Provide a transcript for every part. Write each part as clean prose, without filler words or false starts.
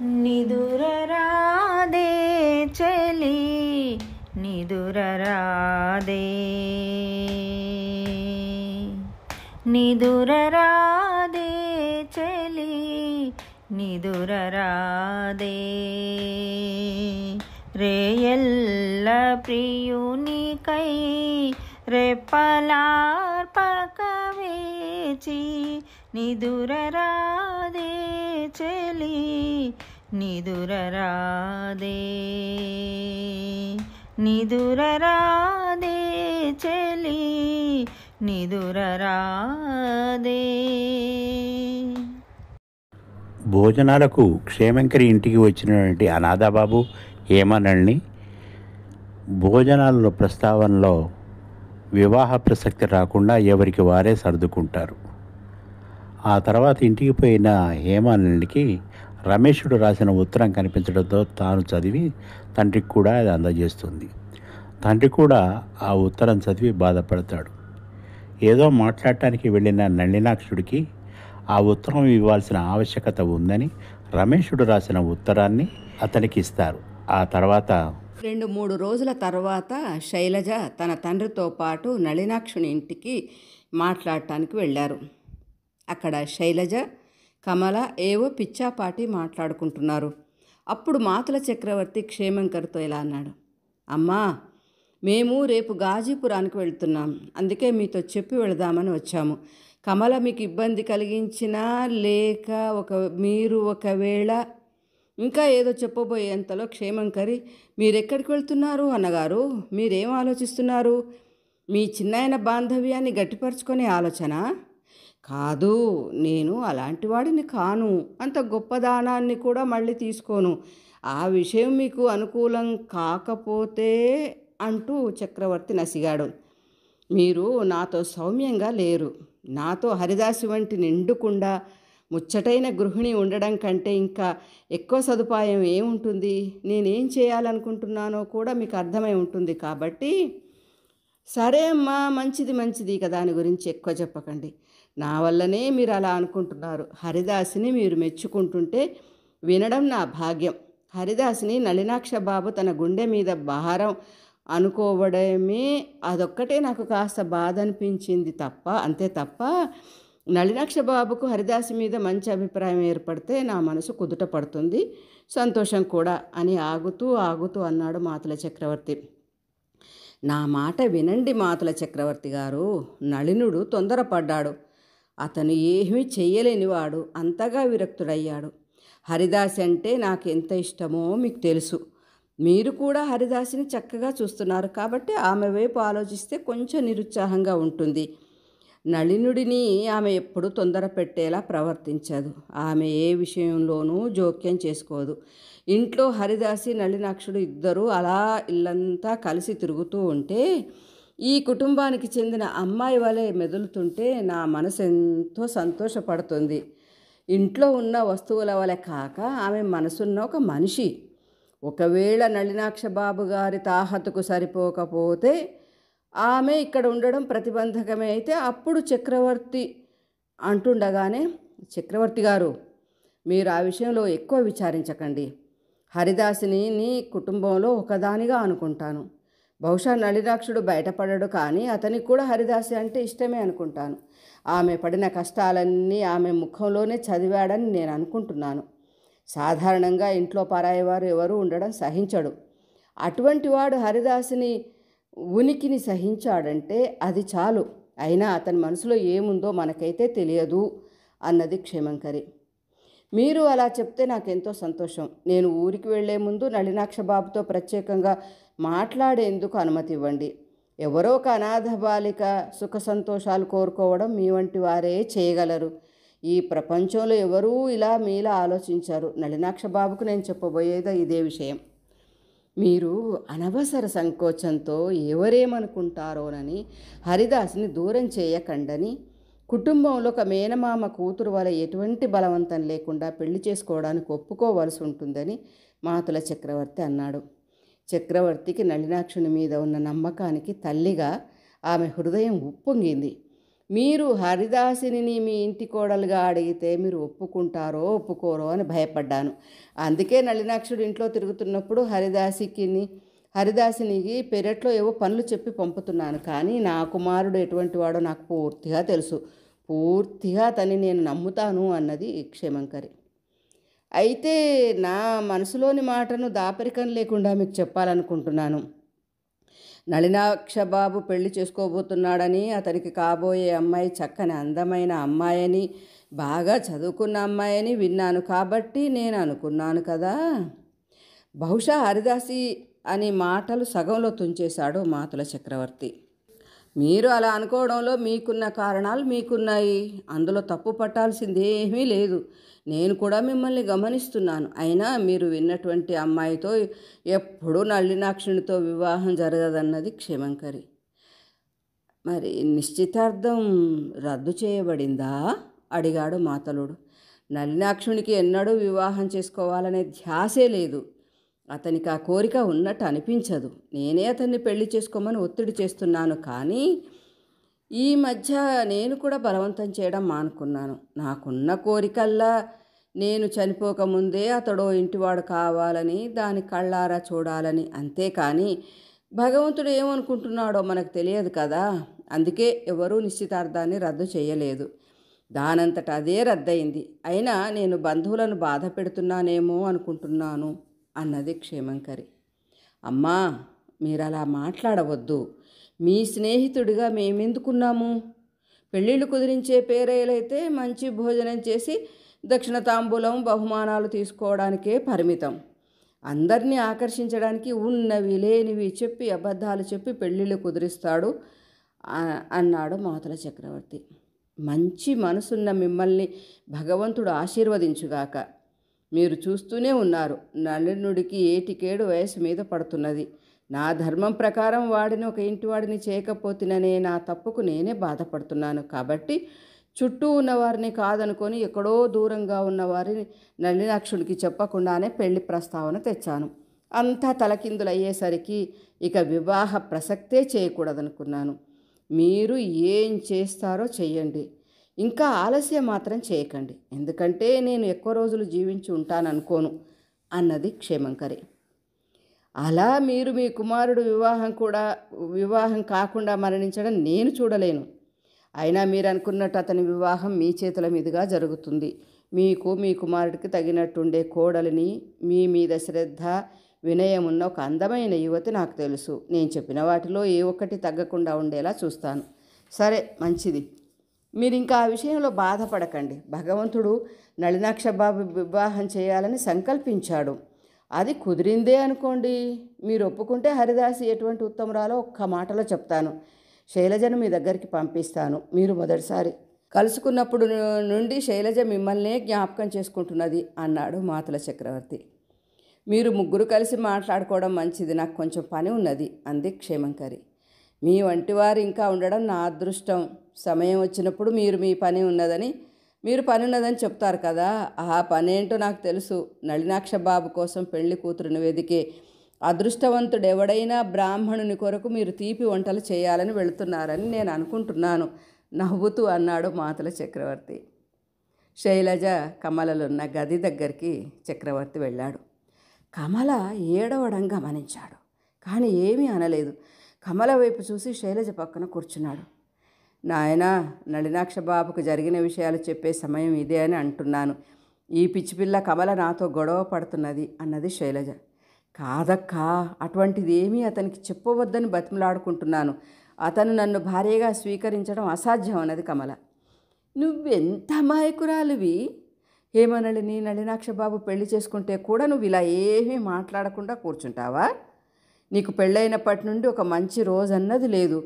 నిదురరాదే చలి నిదురరాదే నిదురరాదే చలి నిదురరాదే రేయల్ల ప్రియునికై రెప్పలార్పకవేచి నిదురరాదే చలి నిదురరాదే నిదురరాదే చలి నిదురరాదే. భోజనాలకు క్షేమంకరి ఇంటికి వచ్చినటువంటి అనాథబాబు హేమనల్ని భోజనాల ప్రస్తావనలో వివాహ ప్రసక్తి రాకుండా ఎవరికి వారే సర్దుకుంటారు. ఆ తర్వాత ఇంటికి పోయిన హేమనల్నికి రమేషుడు రాసిన ఉత్తరం కనిపించడంతో తాను చదివి తండ్రికి కూడా అది అందజేస్తుంది. తండ్రి కూడా ఆ ఉత్తరం చదివి బాధపడతాడు. ఏదో మాట్లాడటానికి వెళ్ళిన నళినాక్షుడికి ఆ ఉత్తరం ఇవ్వాల్సిన ఆవశ్యకత ఉందని రమేషుడు రాసిన ఉత్తరాన్ని అతనికి ఇస్తారు. ఆ తర్వాత 2-3 రోజుల తర్వాత శైలజ తన తండ్రితో పాటు నళినాక్షుని ఇంటికి మాట్లాడటానికి వెళ్ళారు. అక్కడ శైలజ, కమల ఏవో పిచ్చాపాటి మాట్లాడుకుంటున్నారు. అప్పుడు మాతుల చక్రవర్తి క్షేమంకర్తో ఇలా అన్నాడు. అమ్మా, మేము రేపు గాజీపురానికి వెళ్తున్నాం, అందుకే మీతో చెప్పి వెళదామని వచ్చాము. కమల మీకు ఇబ్బంది కలిగించినా లేక మీరు ఒకవేళ ఇంకా ఏదో చెప్పబోయేంతలో క్షేమంకరి, మీరెక్కడికి వెళ్తున్నారు అన్నగారు? మీరేం ఆలోచిస్తున్నారు? మీ చిన్నాయన బాంధవ్యాన్ని గట్టిపరుచుకునే ఆలోచన? కాదు, నేను అలాంటి వాడిని కాను, అంత గొప్పదానాన్ని కూడా మళ్ళీ తీసుకోను. ఆ విషయం మీకు అనుకూలం కాకపోతే అంటూ చక్రవర్తి నసిగాడు. మీరు నాతో సౌమ్యంగా లేరు. నాతో హరిదాసి వంటి నిండుకుండా ముచ్చటైన గృహిణి ఉండడం కంటే ఇంకా ఎక్కువ సదుపాయం ఏముంటుంది? నేనేం చేయాలనుకుంటున్నానో కూడా మీకు అర్థమై ఉంటుంది. కాబట్టి సరే అమ్మా, మంచిది ఇక దాని గురించి ఎక్కువ చెప్పకండి. నా వల్లనే మీరు అలా అనుకుంటున్నారు. హరిదాసిని మీరు మెచ్చుకుంటుంటే వినడం నా భాగ్యం. హరిదాసిని నళినాక్ష బాబు తన గుండె మీద భారం అనుకోవడమే, అదొక్కటే నాకు కాస్త బాధ అనిపించింది తప్ప, అంతే తప్ప నళినాక్ష బాబుకు హరిదాసి మీద మంచి అభిప్రాయం ఏర్పడితే నా మనసు కుదుట పడుతుంది, సంతోషం కూడా అని ఆగుతూ అన్నాడు మాతుల చక్రవర్తి. నా మాట వినండి మాతుల చక్రవర్తి గారు. నళినుడు తొందరపడ్డాడు. అతను ఏమీ చెయ్యలేనివాడు, అంతగా విరక్తుడయ్యాడు. హరిదాసి అంటే నాకు ఎంత ఇష్టమో మీకు తెలుసు. మీరు కూడా హరిదాసిని చక్కగా చూస్తున్నారు కాబట్టి ఆమె వైపు ఆలోచిస్తే కొంచెం నిరుత్సాహంగా ఉంటుంది. నళినుడిని ఆమె ఎప్పుడూ తొందర పెట్టేలా ప్రవర్తించదు. ఆమె ఏ విషయంలోనూ జోక్యం చేసుకోదు. ఇంట్లో హరిదాసి నళినాక్షుడు ఇద్దరూ అలా ఇల్లంతా కలిసి తిరుగుతూ ఉంటే ఈ కుటుంబానికి చెందిన అమ్మాయి వలె మెదులుతుంటే నా మనసు ఎంతో సంతోషపడుతుంది. ఇంట్లో ఉన్న వస్తువుల వలె కాక ఆమె మనసున్న ఒక మనిషి. ఒకవేళ నళినాక్ష బాబు గారి తాహతుకు సరిపోకపోతే ఆమె ఇక్కడ ఉండడం ప్రతిబంధకమే అయితే అప్పుడు చక్రవర్తి అంటుండగానే, చక్రవర్తి గారు, మీరు ఆ విషయంలో ఎక్కువ విచారించకండి. హరిదాసిని నీ కుటుంబంలో ఒకదానిగా అనుకుంటాను. బహుశా నళినాక్షుడు బయటపడడు, కానీ అతనికి కూడా హరిదాసి అంటే ఇష్టమే అనుకుంటాను. ఆమె పడిన కష్టాలన్నీ ఆమె ముఖంలోనే చదివాడని నేను అనుకుంటున్నాను. సాధారణంగా ఇంట్లో పరాయి వారు ఎవరూ ఉండడం సహించడు. అటువంటి వాడు హరిదాసిని ఉనికిని సహించాడంటే అది చాలు. అయినా అతని మనసులో ఏముందో మనకైతే తెలియదు అన్నది క్షేమంకరి. మీరు అలా చెప్తే నాకెంతో సంతోషం. నేను ఊరికి వెళ్లే ముందు నళినాక్ష బాబుతో ప్రత్యేకంగా మాట్లాడేందుకు అనుమతి ఇవ్వండి. ఎవరో ఒక అనాథ బాలిక సుఖ సంతోషాలు కోరుకోవడం మీ వంటి వారే చేయగలరు. ఈ ప్రపంచంలో ఎవరూ ఇలా మీలా ఆలోచించారు. నళినాక్ష బాబుకు నేను చెప్పబోయేది ఇదే విషయం. మీరు అనవసర సంకోచంతో ఎవరేమనుకుంటారోనని హరిదాసిని దూరం చేయకండని, కుటుంబంలో ఒక మేనమామ కూతురు వల్ల ఎటువంటి బలవంతం లేకుండా పెళ్లి చేసుకోవడానికి ఒప్పుకోవలసి ఉంటుందని మాతుల చక్రవర్తి అన్నాడు. చక్రవర్తికి నళినాక్షుని మీద ఉన్న నమ్మకానికి తల్లిగా ఆమె హృదయం ఉప్పొంగింది. మీరు హరిదాసిని మీ ఇంటి కోడలుగా అడిగితే మీరు ఒప్పుకుంటారో ఒప్పుకోరో అని భయపడ్డాను. అందుకే నళినాక్షుడు ఇంట్లో తిరుగుతున్నప్పుడు హరిదాసినికి పెరట్లో ఏవో పనులు చెప్పి పంపుతున్నాను. కానీ నా కుమారుడు ఎటువంటి వాడో నాకు పూర్తిగా తెలుసు. పూర్తిగా అతన్ని నేను నమ్ముతాను అన్నది క్షేమంకరి. అయితే నా మనసులోని మాటను దాపరికం లేకుండా మీకు చెప్పాలనుకుంటున్నాను. నళినాక్షబాబు పెళ్లి చేసుకోబోతున్నాడని, అతనికి కాబోయే అమ్మాయి చక్కని అందమైన అమ్మాయని, బాగా చదువుకున్న అమ్మాయని విన్నాను. కాబట్టి నేను అనుకున్నాను కదా. బహుశా హరిదాసి అని మాటలు సగంలో తుంచేశాడు మాతుల చక్రవర్తి. మీరు అలా అనుకోవడంలో మీకున్న కారణాలు మీకున్నాయి. అందులో తప్పు పట్టాల్సింది ఏమీ లేదు. నేను కూడా మిమ్మల్ని గమనిస్తున్నాను. అయినా మీరు విన్నటువంటి అమ్మాయితో ఎప్పుడూ నళినాక్షునితో వివాహం జరగదన్నది క్షేమంకరి. మరి నిశ్చితార్థం రద్దు చేయబడిందా అడిగాడు మాతలుడు. నళినాక్షునికి ఎన్నడూ వివాహం చేసుకోవాలనే ధ్యాసే లేదు. అతనికి ఆ కోరిక ఉన్నట్టు అనిపించదు. నేనే అతన్ని పెళ్లి చేసుకోమని ఒత్తిడి చేస్తున్నాను. కానీ ఈ మధ్య నేను కూడా బలవంతం చేయడం మానుకున్నాను. నాకున్న కోరికల్లా నేను చనిపోకముందే అతడో ఇంటివాడు కావాలని, దాని కళ్ళారా చూడాలని. అంతేకాని భగవంతుడు ఏమనుకుంటున్నాడో మనకు తెలియదు కదా. అందుకే ఎవరూ నిశ్చితార్థాన్ని రద్దు చేయలేదు. దానంతట అదే రద్దయింది. అయినా నేను బంధువులను బాధ పెడుతున్నానేమో అనుకుంటున్నాను అన్నది క్షేమంకరి. అమ్మా, మీరు అలా మాట్లాడవద్దు. మీ స్నేహితుడిగా మేమెందుకున్నాము? పెళ్ళిళ్ళు కుదిరించే పేరైలైతే మంచి భోజనం చేసి దక్షిణ తాంబూలం బహుమానాలు తీసుకోవడానికే పరిమితం. అందరినీ ఆకర్షించడానికి ఉన్నవి లేనివి చెప్పి అబద్ధాలు చెప్పి పెళ్ళిళ్ళు కుదిరిస్తాడు అన్నాడు మాతుల చక్రవర్తి. మంచి మనసున్న మిమ్మల్ని భగవంతుడు ఆశీర్వదించుగాక. మీరు చూస్తూనే ఉన్నారు, నళినుడికి ఏటికేడు వయసు మీద పడుతున్నది. నా ధర్మం ప్రకారం వాడిని ఒక ఇంటివాడిని చేయకపోతేననే నా తప్పుకు నేనే బాధపడుతున్నాను. కాబట్టి చుట్టూ ఉన్నవారిని కాదనుకొని ఎక్కడో దూరంగా ఉన్నవారిని నళినాక్షుడికి చెప్పకుండానే పెళ్లి ప్రస్తావన తెచ్చాను. అంతా తలకిందులయ్యేసరికి ఇక వివాహ ప్రసక్తే చేయకూడదనుకున్నాను. మీరు ఏం చేస్తారో చెయ్యండి. ఇంకా ఆలస్యం మాత్రం చేయకండి. ఎందుకంటే నేను ఎక్కువ రోజులు జీవించి ఉంటాననుకోను అన్నది క్షేమంకరి. అలా మీరు మీ కుమారుడు వివాహం కాకుండా మరణించడం నేను చూడలేను. అయినా మీరు అనుకున్నట్టు అతని వివాహం మీ చేతుల మీదుగా జరుగుతుంది. మీకు మీ కుమారుడికి తగినట్టుండే కోడలిని, మీ మీద శ్రద్ధ వినయం ఉన్న ఒక అందమైన యువతి నాకు తెలుసు. నేను చెప్పిన వాటిలో ఏ ఒక్కటి తగ్గకుండా ఉండేలా చూస్తాను. సరే, మంచిది. మీరు ఇంకా ఆ విషయంలో బాధపడకండి. భగవంతుడు నళినాక్షబాబు వివాహం చేయాలని సంకల్పించాడు. అది కుదిరిందే అనుకోండి. మీరు ఒప్పుకుంటే హరిదాసి ఎటువంటి ఉత్తమురాలో ఒక్క మాటలో చెప్తాను. శైలజను మీ దగ్గరికి పంపిస్తాను. మీరు మొదటిసారి కలుసుకున్నప్పుడు నుండి శైలజ మిమ్మల్నే జ్ఞాపకం చేసుకుంటున్నది అన్నాడు మాతుల చక్రవర్తి. మీరు ముగ్గురు కలిసి మాట్లాడుకోవడం మంచిది. నాకు కొంచెం పని ఉన్నది అంది క్షేమంకరి. మీ వంటివారు ఇంకా ఉండడం నా అదృష్టం. సమయం వచ్చినప్పుడు మీరు పని ఉన్నదని చెప్తారు కదా. ఆ పనేంటో నాకు తెలుసు. నళినాక్ష బాబు కోసం పెళ్లి కూతురుని వెదికే అదృష్టవంతుడెవడైనా బ్రాహ్మణుని కొరకు మీరు తీపి వంటలు చేయాలని వెళుతున్నారని నేను అనుకుంటున్నాను నవ్వుతూ అన్నాడు మాతుల చక్రవర్తి. శైలజ కమలలున్న గది దగ్గరికి చక్రవర్తి వెళ్ళాడు. కమల ఏడవడం గమనించాడు. కానీ ఏమీ అనలేదు. కమల వైపు చూసి శైలజ పక్కన కూర్చున్నాడు. నాయనా, నళినాక్ష బాబుకు జరిగిన విషయాలు చెప్పే సమయం ఇదే అని అంటున్నాను. ఈ పిచ్చిపిల్ల కమల నాతో గొడవ పడుతున్నది అన్నది శైలజ. కాదక్కా, అటువంటిది ఏమీ అతనికి చెప్పవద్దని బతిమలాడుకుంటున్నాను. అతను నన్ను భార్యగా స్వీకరించడం అసాధ్యం అన్నది కమల. నువ్వెంత అమాయకురాలివి! హేమనళిని నళినాక్షబాబు పెళ్లి చేసుకుంటే కూడా నువ్వు ఇలా ఏమీ మాట్లాడకుండా కూర్చుంటావా? నీకు పెళ్ళైనప్పటి నుండి ఒక మంచి రోజు అన్నది లేదు.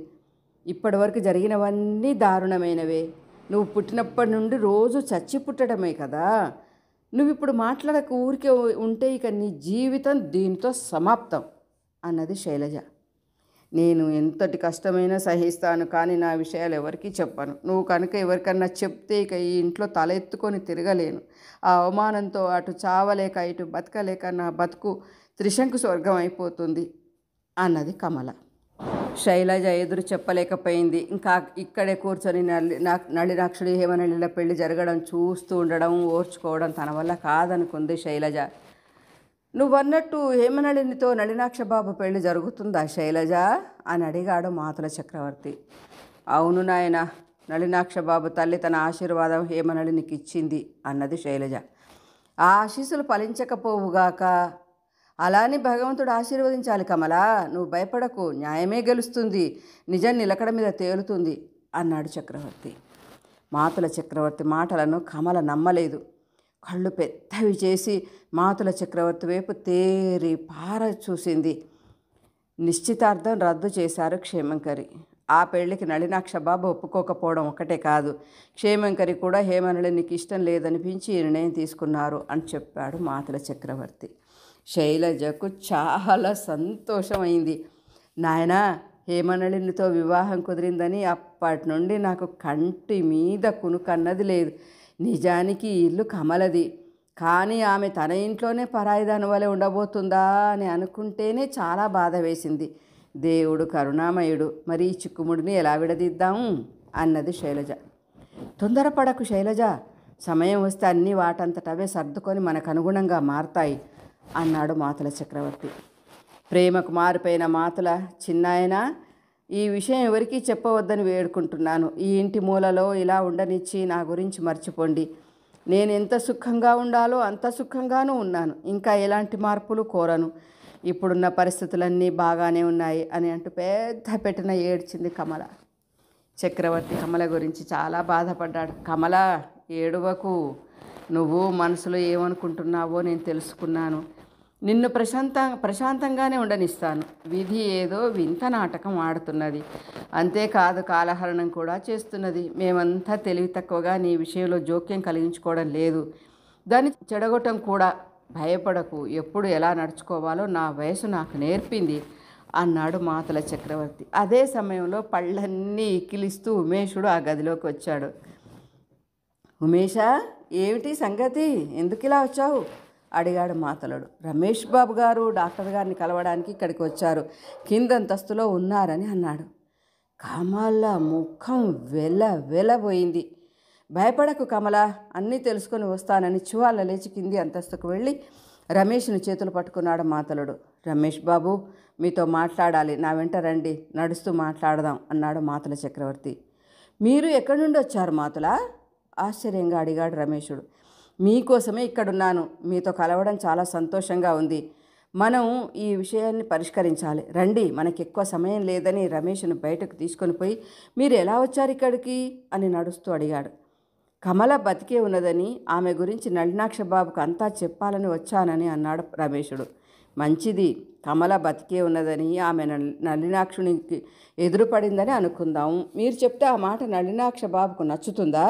ఇప్పటి వరకు జరిగినవన్నీ దారుణమైనవే. నువ్వు పుట్టినప్పటి నుండి రోజు చచ్చి పుట్టడమే కదా. నువ్వు ఇప్పుడు మాట్లాడక ఊరికే ఉంటే ఇక నీ జీవితం దీనితో సమాప్తం అన్నది శైలజ. నేను ఎంతటి కష్టమైనా సహిస్తాను, కానీ నా విషయాలు ఎవరికీ చెప్పను. నువ్వు కనుక ఎవరికన్నా చెప్తే ఇక ఈ ఇంట్లో తల ఎత్తుకొని తిరగలేను. ఆ అవమానంతో అటు చావలేక ఇటు బతకలేక నా బతుకు త్రిశంకు స్వర్గం అయిపోతుంది అన్నది కమల. శైలజ ఎదురు చెప్పలేకపోయింది. ఇంకా ఇక్కడే కూర్చొని నళినాక్షుడి హేమనళిల పెళ్లి జరగడం చూస్తూ ఉండడం ఓర్చుకోవడం తన వల్ల కాదనుకుంది శైలజ. నువ్వన్నట్టు హేమనళినితో నళినాక్ష బాబు పెళ్లి జరుగుతుందా శైలజ అని అడిగాడు మాతుల చక్రవర్తి. అవును నాయన, నళినాక్ష బాబు తల్లి తన ఆశీర్వాదం హేమనళినికి ఇచ్చింది అన్నది శైలజ. ఆ ఆశీస్సులు ఫలించకపోవుగాక. అలాని భగవంతుడు ఆశీర్వదించాలి కమలా, నువ్వు భయపడకు, న్యాయమే గెలుస్తుంది, నిజం నిలకడ మీద తేలుతుంది అన్నాడు చక్రవర్తి. మాతుల చక్రవర్తి మాటలను కమల నమ్మలేదు. కళ్ళు పెద్దవి చేసి మాతుల చక్రవర్తి వైపు తేరి పార చూసింది. నిశ్చితార్థం రద్దు చేశారు క్షేమంకరి. ఆ పెళ్లికి నళినాక్ష బాబు ఒప్పుకోకపోవడం ఒకటే కాదు, క్షేమంకరి కూడా హేమనళినికి ఇష్టం లేదనిపించి ఈ నిర్ణయం తీసుకున్నారు అని చెప్పాడు మాతుల చక్రవర్తి. శైలజకు చాలా సంతోషమైంది. నాయనా, హేమనళినితో వివాహం కుదిరిందని అప్పటి నుండి నాకు కంటి మీద కునుకన్నది లేదు. నిజానికి ఈ ఇల్లు కమలది, కానీ ఆమె తన ఇంట్లోనే పరాయిదాని వలె ఉండబోతుందా అని అనుకుంటేనే చాలా బాధ వేసింది. దేవుడు కరుణామయుడు, మరి ఈ చిక్కుముడిని ఎలా విడదీద్దాము అన్నది శైలజ. తొందరపడకు శైలజ, సమయం వస్తే అన్నీ వాటంతటవే సర్దుకొని మనకు అనుగుణంగా మారతాయి అన్నాడు మాతుల చక్రవర్తి. ప్రేమకు మారిపోయిన మాతుల, చిన్నాయన, ఈ విషయం ఎవరికీ చెప్పవద్దని వేడుకుంటున్నాను. ఈ ఇంటి మూలలో ఇలా ఉండనిచ్చి నా గురించి మర్చిపోండి. నేను ఎంత సుఖంగా ఉండాలో అంత సుఖంగానూ ఉన్నాను. ఇంకా ఎలాంటి మార్పులు కోరను. ఇప్పుడున్న పరిస్థితులన్నీ బాగానే ఉన్నాయి అని అంటూ పెద్ద పెట్టిన ఏడ్చింది కమల. చక్రవర్తి కమల గురించి చాలా బాధపడ్డాడు. కమల, ఏడువకు, నువ్వు మనసులో ఏమనుకుంటున్నావో నేను తెలుసుకున్నాను. నిన్ను ప్రశాంతంగానే ఉండనిస్తాను. విధి ఏదో వింత నాటకం ఆడుతున్నది. అంతేకాదు, కాలహరణం కూడా చేస్తున్నది. మేమంతా తెలివి తక్కువగా నీ విషయంలో జోక్యం కలిగించుకోవడం లేదు, దాన్ని చెడగొట్టం కూడా. భయపడకు, ఎప్పుడు ఎలా నడుచుకోవాలో నా వయసు నాకు నేర్పింది అన్నాడు మాతుల చక్రవర్తి. అదే సమయంలో పళ్ళన్నీ ఇకిలిస్తూ ఉమేషుడు ఆ గదిలోకి వచ్చాడు. ఉమేషా, ఏమిటి సంగతి, ఎందుకు ఇలా వచ్చావు అడిగాడు మాతలుడు. రమేష్ బాబు గారు డాక్టర్ గారిని కలవడానికి ఇక్కడికి వచ్చారు, కిందంతస్తులో ఉన్నారని అన్నాడు. కమల ముఖం వెలబోయింది. భయపడకు కమల, అన్నీ తెలుసుకొని వస్తానని చువాళ్ళ లేచి కింది అంతస్తుకు వెళ్ళి రమేష్ని చేతులు పట్టుకున్నాడు మాతలుడు. రమేష్ బాబు, మీతో మాట్లాడాలి, నా వెంట రండి, నడుస్తూ మాట్లాడదాం అన్నాడు మాతుల చక్రవర్తి. మీరు ఎక్కడి నుండి వచ్చారు మాతుల? ఆశ్చర్యంగా అడిగాడు రమేషుడు. మీకోసమే ఇక్కడున్నాను, మీతో కలవడం చాలా సంతోషంగా ఉంది. మనం ఈ విషయాన్ని పరిష్కరించాలి, రండి, మనకి ఎక్కువ సమయం లేదని రమేష్ను బయటకు తీసుకొని పోయి, మీరు ఎలా వచ్చారు ఇక్కడికి అని నడుస్తూ అడిగాడు. కమల బతికే ఉన్నదని, ఆమె గురించి నళినాక్ష బాబుకు అంతా చెప్పాలని వచ్చానని అన్నాడు రమేషుడు. మంచిది, కమల బతికే ఉన్నదని, ఆమె నళినాక్షునికి ఎదురుపడిందని అనుకుందాం. మీరు చెప్తే ఆ మాట నళినాక్ష బాబుకు నచ్చుతుందా?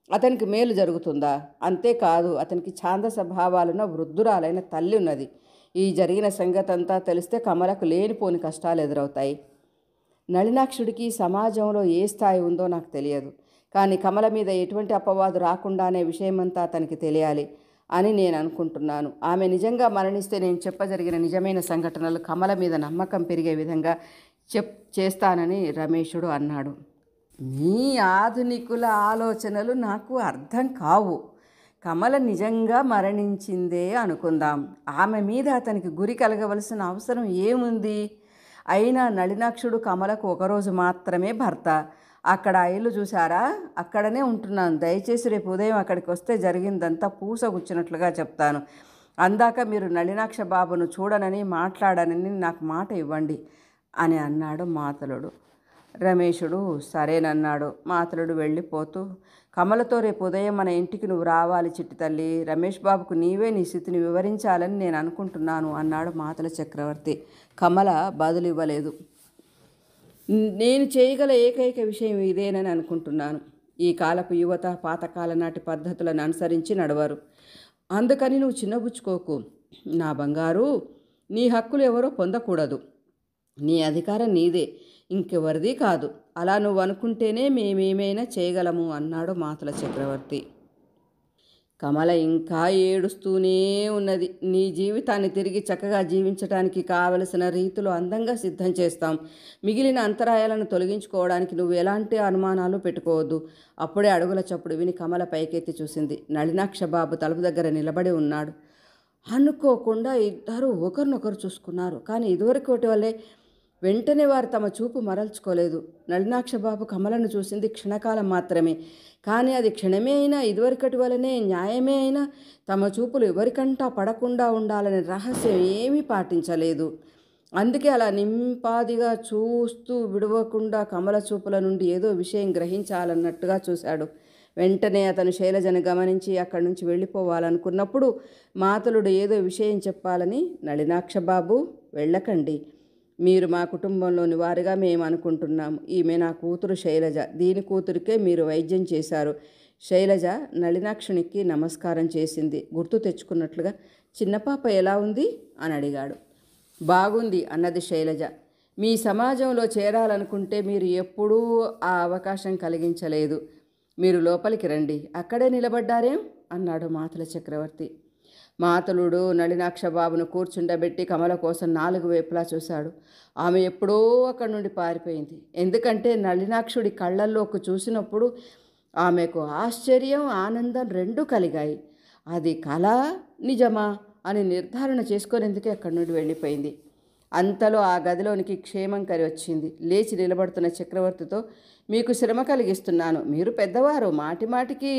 అతనికి మేలు జరుగుతుందా? అంతేకాదు, అతనికి ఛాందస భావాలున్న వృద్ధురాలైన తల్లి ఉన్నది. ఈ జరిగిన సంగతి అంతా తెలిస్తే కమలకు లేనిపోని కష్టాలు ఎదురవుతాయి. నళినాక్షుడికి సమాజంలో ఏ స్థాయి ఉందో నాకు తెలియదు, కానీ కమల మీద ఎటువంటి అపవాదు రాకుండానే విషయమంతా అతనికి తెలియాలి అని నేను అనుకుంటున్నాను. ఆమె నిజంగా మరణిస్తే నేను చెప్పజరిగిన నిజమైన సంఘటనలు కమల మీద నమ్మకం పెరిగే విధంగా చేస్తానని రమేషుడు అన్నాడు. మీ ఆధునికుల ఆలోచనలు నాకు అర్థం కావు. కమల నిజంగా మరణించిందే అనుకుందాం, ఆమె మీద అతనికి గురి కలగవలసిన అవసరం ఏముంది? అయినా నళినాక్షుడు కమలకు ఒకరోజు మాత్రమే భర్త. అక్కడ ఆ ఇల్లు చూసారా? అక్కడనే ఉంటున్నాను. దయచేసి రేపు ఉదయం అక్కడికి వస్తే జరిగిందంతా పూసగుచ్చినట్లుగా చెప్తాను. అందాక మీరు నళినాక్ష బాబును చూడనని మాట్లాడనని నాకు మాట ఇవ్వండి అని అన్నాడు మాతలుడు. రమేషుడు సరేనన్నాడు. మాతలుడు వెళ్ళిపోతూ, కమలతో రేపు ఉదయం మన ఇంటికి నువ్వు రావాలి చిట్టి తల్లి. రమేష్ బాబుకు నీవే నీ స్థితిని వివరించాలని నేను అనుకుంటున్నాను అన్నాడు మాతుల చక్రవర్తి. కమల బదులివ్వలేదు. నేను చేయగల ఏకైక విషయం ఇదేనని అనుకుంటున్నాను. ఈ కాలపు యువత పాతకాల నాటి పద్ధతులను అనుసరించి నడవరు. అందుకని నువ్వు చిన్నబుచ్చుకోకు నా బంగారు. నీ హక్కులు ఎవరో పొందకూడదు. నీ అధికారం నీదే, ఇంకెవరిది కాదు. అలా నువ్వు అనుకుంటేనే మేమేమైనా చేయగలము అన్నాడు మాతుల చక్రవర్తి. కమల ఇంకా ఏడుస్తూనే ఉన్నది. నీ జీవితాన్ని తిరిగి చక్కగా జీవించడానికి కావలసిన రీతిలో అందంగా సిద్ధం చేస్తాం. మిగిలిన అంతరాయాలను తొలగించుకోవడానికి నువ్వు ఎలాంటి అనుమానాలు పెట్టుకోవద్దు. అప్పుడే అడుగుల చప్పుడు విని కమల పైకెత్తి చూసింది. నళినాక్ష బాబు తలుపు దగ్గర నిలబడి ఉన్నాడు. అనుకోకుండా ఇద్దరు ఒకరినొకరు చూసుకున్నారు. కానీ ఇదివరకటి వల్లే వెంటనే వారు తమ చూపు మరల్చుకోలేదు. నళినాక్షబాబు కమలను చూసింది క్షణకాలం మాత్రమే. కానీ అది క్షణమే అయినా, ఇదివరకటి వలనే న్యాయమే అయినా తమ చూపులు ఎవరికంటా పడకుండా ఉండాలనే రహస్యం ఏమీ పాటించలేదు. అందుకే అలా నింపాదిగా చూస్తూ విడవకుండా కమల చూపుల నుండి ఏదో విషయం గ్రహించాలన్నట్టుగా చూశాడు. వెంటనే అతను శైలజను గమనించి అక్కడి నుంచి వెళ్ళిపోవాలనుకున్నప్పుడు మాతలుడు ఏదో విషయం చెప్పాలని, నళినాక్షబాబు వెళ్ళకండి, మీరు మా కుటుంబంలోని వారుగా మేము అనుకుంటున్నాము. ఈమె నా కూతురు శైలజ. దీని కూతురికే మీరు వైద్యం చేశారు. శైలజ నళినాక్షునికి నమస్కారం చేసింది. గుర్తు తెచ్చుకున్నట్లుగా చిన్న పాప ఎలా ఉంది అని అడిగాడు. బాగుంది అన్నది శైలజ. మీ సమాజంలో చేరాలనుకుంటే మీరు ఎప్పుడూ ఆ అవకాశం కలిగించలేదు. మీరు లోపలికి రండి. అక్కడే నిలబడ్డారేం అన్నాడు మాతల చక్రవర్తి. మాతలుడు నళినాక్షబాబును కూర్చుండబెట్టి కమల కోసం 4 వైపులా చూశాడు. ఆమె ఎప్పుడో అక్కడి నుండి పారిపోయింది. ఎందుకంటే నళినాక్షుడి కళ్ళల్లోకి చూసినప్పుడు ఆమెకు ఆశ్చర్యం, ఆనందం రెండూ కలిగాయి. అది కళ నిజమా అని నిర్ధారణ చేసుకునేందుకే అక్కడి నుండి వెళ్ళిపోయింది. అంతలో ఆ గదిలోనికి క్షేమంకరి వచ్చింది. లేచి నిలబడుతున్న చక్రవర్తితో, మీకు శ్రమ కలిగిస్తున్నాను, మీరు పెద్దవారు, మాటి మాటికి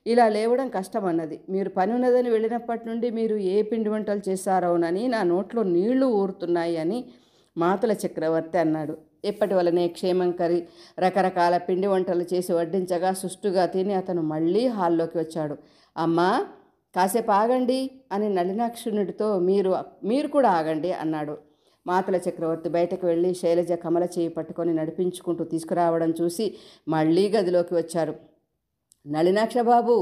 ఇలా లేవడం కష్టమన్నది. మీరు పని ఉన్నదని వెళ్ళినప్పటి నుండి మీరు ఏ పిండి వంటలు చేశారోనని నా నోట్లో నీళ్లు ఊరుతున్నాయి అని మాతల చక్రవర్తి అన్నాడు. ఎప్పటి వలనే క్షేమంకరి రకరకాల పిండి వంటలు చేసి వడ్డించగా సుష్టుగా తిని అతను మళ్ళీ హాల్లోకి వచ్చాడు. అమ్మా, కాసేపు ఆగండి అని నళినాక్షునిడితో మీరు కూడా ఆగండి అన్నాడు. మాతల చక్రవర్తి బయటకు వెళ్ళి శైలజ కమల చేయి పట్టుకొని నడిపించుకుంటూ తీసుకురావడం చూసి మళ్ళీ గదిలోకి వచ్చారు. నళినాక్షబాబు,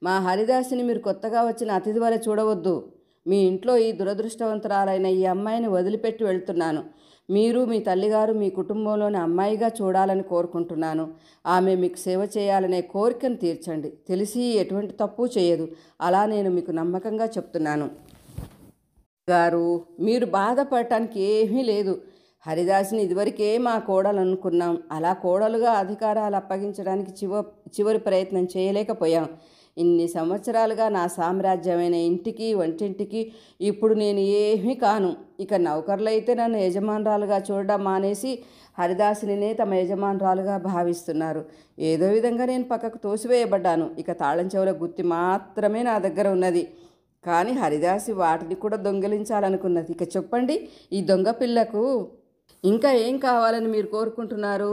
మా హరిదాసిని మీరు కొత్తగా వచ్చిన అతిథి వలె చూడవద్దు. మీ ఇంట్లో ఈ దురదృష్టవంతురాలైన ఈ అమ్మాయిని వదిలిపెట్టి వెళ్తున్నాను. మీరు మీ తల్లిగారు మీ కుటుంబంలోని అమ్మాయిగా చూడాలని కోరుకుంటున్నాను. ఆమె మీకు సేవ చేయాలనే కోరికను తీర్చండి. తెలిసి ఎటువంటి తప్పు చేయదు. అలా నేను మీకు నమ్మకంగా చెప్తున్నాను. గారు, మీరు బాధపడటానికి ఏమీ లేదు. హరిదాసిని ఇదివరకే మా కోడలు అనుకున్నాం. అలా కోడలుగా అధికారాలు అప్పగించడానికి చివరి ప్రయత్నం చేయలేకపోయాం. ఇన్ని సంవత్సరాలుగా నా సామ్రాజ్యమైన ఇంటికి వంటింటికి ఇప్పుడు నేను ఏమీ కాను. ఇక నౌకర్లైతే నన్ను యజమానురాలుగా చూడడం మానేసి హరిదాసినినే తమ యజమానురాలుగా భావిస్తున్నారు. ఏదో విధంగా నేను పక్కకు తోసివేయబడ్డాను. ఇక తాళం చెవుల గుత్తి మాత్రమే నా దగ్గర ఉన్నది. కానీ హరిదాసి వాటిని కూడా దొంగిలించాలనుకున్నది. ఇక చెప్పండి, ఈ దొంగ పిల్లకు ఇంకా ఏం కావాలని మీరు కోరుకుంటున్నారు?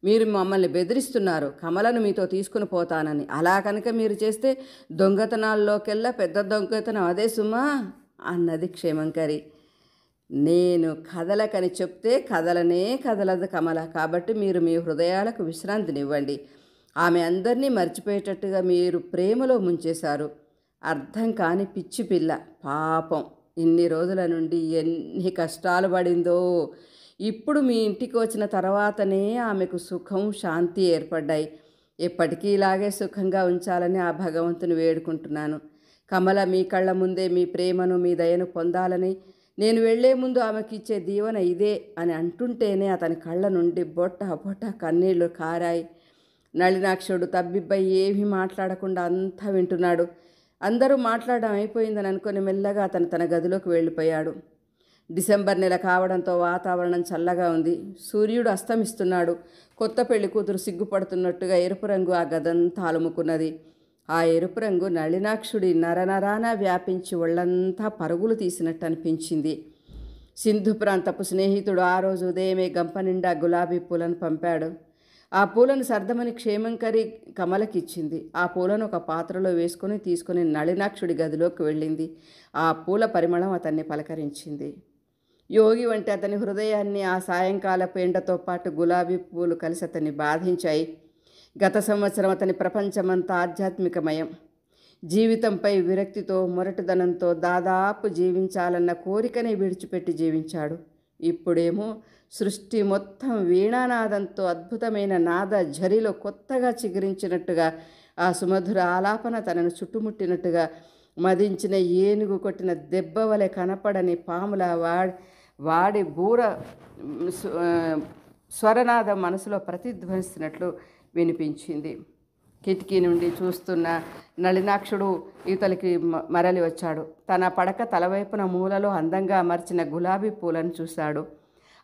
మీరు మమ్మల్ని బెదిరిస్తున్నారు కమలను మీతో తీసుకుని పోతానని. అలా కనుక మీరు చేస్తే దొంగతనాల్లోకెల్లా పెద్ద దొంగతనం అదే సుమా అన్నది క్షేమంకరి. నేను కదలకని చెప్తే కదలనే కదలదు కమల. కాబట్టి మీరు మీ హృదయాలకు విశ్రాంతినివ్వండి. ఆమె అందరినీ మర్చిపోయేటట్టుగా మీరు ప్రేమలో ముంచేశారు. అర్థం కాని పిచ్చి పిల్ల. పాపం, ఇన్ని రోజుల నుండి ఎన్ని కష్టాలు పడిందో. ఇప్పుడు మీ ఇంటికి వచ్చిన తర్వాతనే ఆమెకు సుఖం, శాంతి ఏర్పడ్డాయి. ఎప్పటికీ ఇలాగే సుఖంగా ఉంచాలని ఆ భగవంతుని వేడుకుంటున్నాను. కమల మీ కళ్ళ ముందే మీ ప్రేమను, మీ దయను పొందాలని నేను వెళ్లే ముందు ఆమెకి ఇచ్చే దీవెన ఇదే అని అంటుంటేనే అతని కళ్ళ నుండి బొట్ట బొట్ట కన్నీళ్లు కారాయి. నళినాక్షుడు తబ్బిబ్బై ఏమీ మాట్లాడకుండా అంతా వింటున్నాడు. అందరూ మాట్లాడడం అయిపోయిందని అనుకుని మెల్లగా అతను తన గదిలోకి వెళ్ళిపోయాడు. డిసెంబర్ నెల కావడంతో వాతావరణం చల్లగా ఉంది. సూర్యుడు అస్తమిస్తున్నాడు. కొత్త పెళ్లి కూతురు సిగ్గుపడుతున్నట్టుగా ఎరుపు రంగు ఆ గదంతా అలుముకున్నది. ఆ ఎరుపు రంగు నళినాక్షుడి నరనరాన వ్యాపించి ఒళ్ళంతా పరుగులు తీసినట్టు అనిపించింది. సింధు ప్రాంతపు స్నేహితుడు ఆ రోజు ఉదయమే గంప నిండా గులాబీ పూలను పంపాడు. ఆ పూలను సర్దమని క్షేమంకరి కమలకిచ్చింది. ఆ పూలను ఒక పాత్రలో తీసుకుని నళినాక్షుడి గదిలోకి వెళ్ళింది. ఆ పూల పరిమళం అతన్ని పలకరించింది. యోగి వంటి అతని హృదయాన్ని ఆ సాయంకాలపు ఎండతో పాటు గులాబీ పూలు కలిసి అతన్ని బాధించాయి. గత సంవత్సరం అతని ప్రపంచమంతా ఆధ్యాత్మికమయం. జీవితంపై విరక్తితో, మొరటుదనంతో దాదాపు జీవించాలన్న కోరికనే విడిచిపెట్టి జీవించాడు. ఇప్పుడేమో సృష్టి మొత్తం వీణానాదంతో అద్భుతమైన నాద ఝరిలో కొత్తగా చిగురించినట్టుగా ఆ సుమధుర ఆలాపన తనను చుట్టుముట్టినట్టుగా మదించిన ఏనుగు కొట్టిన దెబ్బ వలె కనపడని పాముల వాడి బూర స్వరనాదం మనసులో ప్రతిధ్వనిస్తున్నట్లు వినిపించింది. కిటికీ నుండి చూస్తున్న నళినాక్షుడు యువతలికి మరలి వచ్చాడు. తన పడక తలవైపున మూలలో అందంగా అమర్చిన గులాబీ పూలను చూశాడు.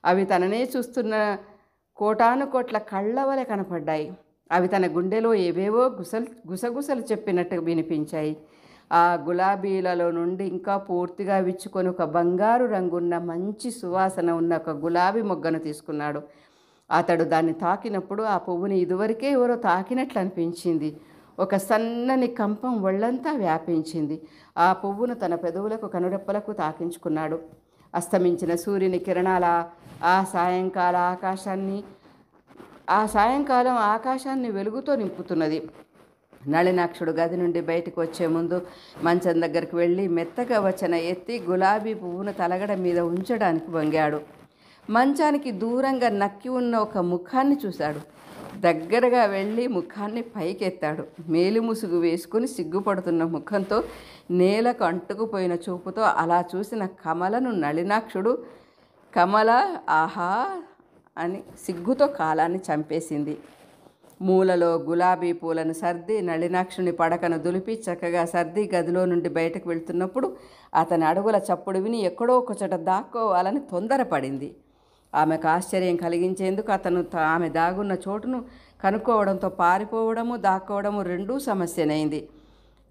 అవి తననే చూస్తున్న కోటాను కోట్ల కళ్ళ వలె కనపడ్డాయి. అవి తన గుండెలో ఏవేవో గుసగుసలు చెప్పినట్టు వినిపించాయి. ఆ గులాబీలలో నుండి ఇంకా పూర్తిగా విచ్చుకొని ఒక బంగారు రంగున్న మంచి సువాసన ఉన్న ఒక గులాబీ మొగ్గను తీసుకున్నాడు. అతడు దాన్ని తాకినప్పుడు ఆ పువ్వుని ఇదివరకే ఎవరో తాకినట్లు అనిపించింది. ఒక సన్నని కంపం ఒళ్ళంతా వ్యాపించింది. ఆ పువ్వును తన పెదవులకు కనురెప్పలకు తాకించుకున్నాడు. అస్తమించిన సూర్యుని కిరణాల ఆ సాయంకాలం ఆకాశాన్ని వెలుగుతో నింపుతున్నది. నళినాక్షుడు గది నుండి బయటకు వచ్చే ముందు మంచం దగ్గరికి వెళ్ళి మెత్తగా వచన ఎత్తి గులాబీ పువ్వును తలగడ మీద ఉంచడానికి వంగాడు. మంచానికి దూరంగా నక్కి ఉన్న ఒక ముఖాన్ని చూశాడు. దగ్గరగా వెళ్ళి ముఖాన్ని పైకెత్తాడు. మేలిముసుగు వేసుకుని సిగ్గుపడుతున్న ముఖంతో నేలకు అంటుకుపోయిన చూపుతో అలా చూసిన కమలను నళినాక్షుడు కమల ఆహా అని సిగ్గుతో కాలాన్ని చంపేసింది. మూలలో గులాబీ పూలను సర్ది నళినాక్షుని పడకను దులిపి చక్కగా సర్ది గదిలో నుండి బయటకు వెళ్తున్నప్పుడు అతని అడుగుల చప్పుడు విని ఎక్కడో ఒకచోట దాక్కోవాలని తొందరపడింది. ఆమెకు ఆశ్చర్యం కలిగించేందుకు అతను ఆమె దాగున్న చోటును కనుక్కోవడంతో పారిపోవడము దాక్కోవడము రెండూ సమస్యనైంది.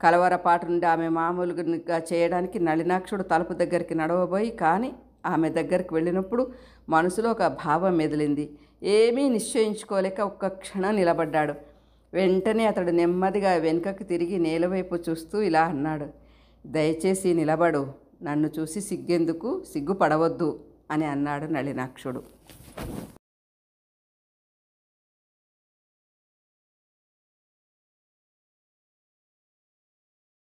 కలవరపాటు నుండి ఆమె మామూలుగా చేయడానికి నళినాక్షుడు తలుపు దగ్గరికి నడవబోయి కానీ ఆమె దగ్గరికి వెళ్ళినప్పుడు మనసులో ఒక భావం మెదిలింది. ఏమీ నిశ్చయించుకోలేక ఒక్క క్షణం నిలబడ్డాడు. వెంటనే అతడు నెమ్మదిగా వెనుకకు తిరిగి నేలవైపు చూస్తూ ఇలా అన్నాడు, దయచేసి నిలబడు, నన్ను చూసి సిగ్గెందుకు, సిగ్గుపడవద్దు అని అన్నాడు నళినాక్షుడు.